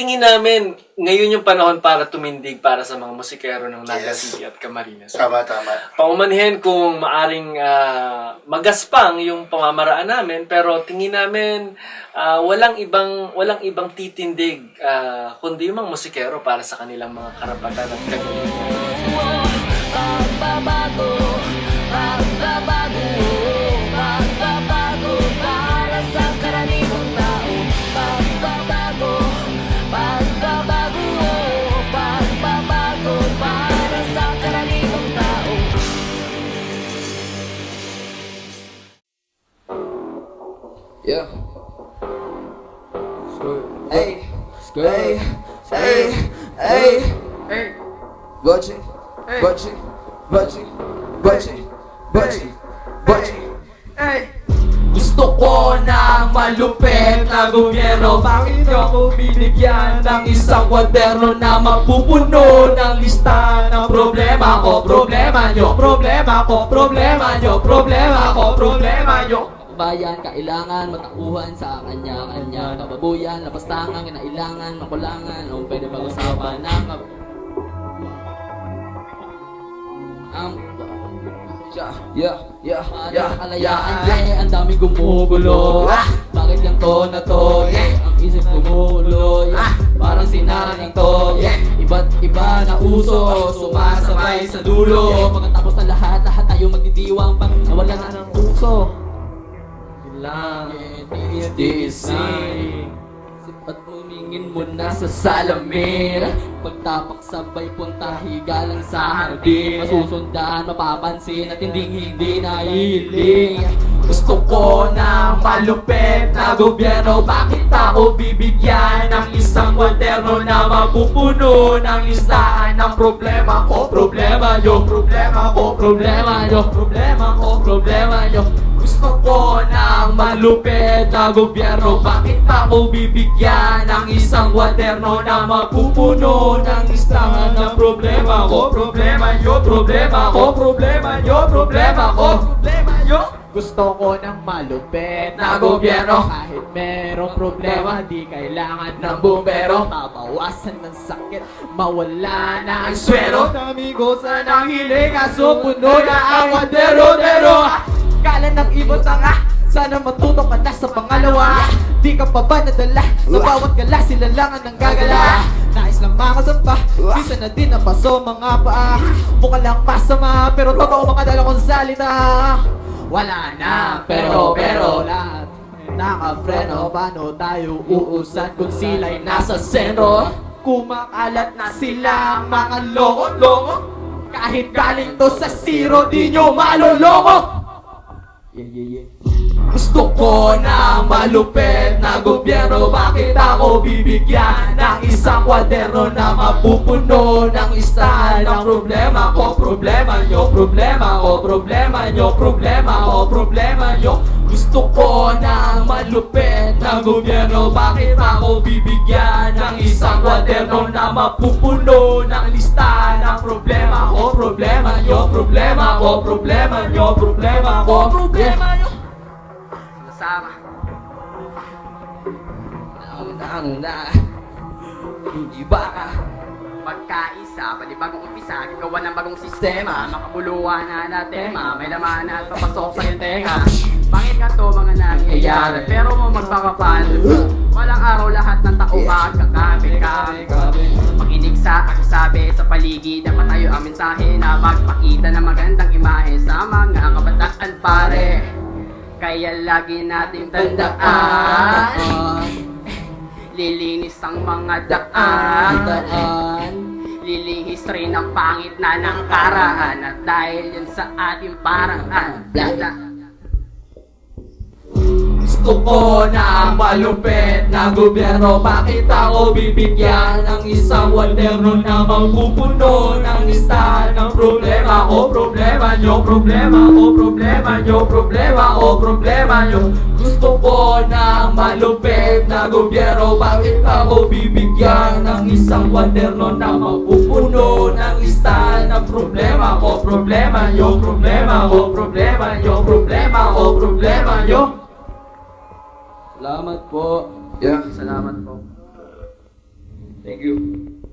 tingin namin, ngayon yung panahon para tumindig para sa mga musikero ng Naga City at Camarines. Tama. Paumanhin kung maaring magaspang yung pamamaraan namin, pero tingin namin walang ibang titindig kundi yung mga musikero para sa kanilang mga karapatan at kagalingan. Pagbabago para sa karaniwang tao. Pagbabago para sa karaniwang tao. Yeah. Hey, hey, hey, hey, hey. Butchie, butchie, butchie, butchie, butchie, butchie. Hey. Gusto ko ng malupit na gobyerno. Bakit niyo ako binigyan ng isang kwaderno na mapupuno ng lista ng problema ko? Problema nyo, problema ko, problema nyo, problema ko, problema nyo. Bayan, kailangan matauhan sa kanya-kanya. Kababuyan, lapastangan, kinailangan, makulangan. O pwede pag-usapan ng kalayaan, ang daming gumugulo. Bakit ganito na to? Ang isip gumugulo. Parang sinanang to. Iba't iba na uso, sumasabay sa dulo. Pagkatapos ng lahat tayo magdidiwang pag nawala na ng puso. Lang, tiis-tiisin at humingin mo na sa salamin. Pagtapak sabay punta higa lang sa hardin. Masusundan, mapapansin at hindi nahihiling. Gusto ko ng malupit na gobyerno. Bakit ako bibigyan ng isang kwaderno na mapupuno ng listahan ng problema ko? Problema nyo, problema ko, problema nyo, problema ko, problema nyo. Gusto ko ng malupit na gobyerno. Bakit ako bibigyan ng isang kwaderno na mapupuno ng listahan ng problema ko? Problema nyo, problema ko, problema nyo, problema ko, problema nyo. Gusto ko ng malupit na gobyerno. Kahit merong problema, di kailangan ng bumbero. Mabawasan ng sakit, mawala na ang swero. Amigo, sanang hiling, kaso puno na ang kwadero-dero. Kala ng ibon tanga, sana matuto ka na sa pangalawa. Di ka pa ba nadala, sa bawat gala sila lang ang nanggagala. Nais lang makasampa, isa na din ang paso mga paa. Mukha lang masama, pero totoo makadala kong salita. Wala na, pero lahat nakafreno. Paano tayo uusad kung sila'y nasa sentro? Kumakalat na silang mga loko-loko. Kahit galing to sa zero, di nyo maloloko. Gusto ko ng malupit na gobyerno. Bakit ako bibigyan ng isang kwaderno na mapupuno ng listahan ng problema ko? Problema nyo, problema ko, problema nyo, problema ko, problema nyo. Gusto ko ng malupit na gobyerno. Bakit ako bibigyan ng isang kwaderno na mapupuno ng listahan ng problema ko? Problema nyo, problema ko, problema nyo, problema ko, problema nyo. Sama hindi ba ka magkaisa, panibagong umpisa, gagawa ng bagong sistema, makabuluhan na anatema, may laman at papasok sa iyong tenga. Pangit nga to mga nangyayari, pero mo magpakapan. Walang araw lahat ng tao magkakabi-kabi. Makinig sa ako sabi sa paligid, dapat tayo ang mensahe na magpakita ng magandang imahe sa mga kabataan pare. Kaya lagi nating tandaan, lilinis ang mga daan, lilihis rin ang pangit na nakaraan. At dahil yan sa ating paraan, bla. Gusto ko ng malupit na gobyerno. Bakit ako bibigyan ng isang kwaderno na magpupuno ng listahan ng problema ko? Problema nyo, problema ko, problema nyo, problema ko, problema nyo. Gusto ko ng malupit na gobyerno. Bakit ako bibigyan ng isang kwaderno na magpupuno ng listahan ng problema ko? Problema nyo, problema ko, problema nyo, problema ko, problema nyo. Salamat po. Yeah. Salamat po. Thank you.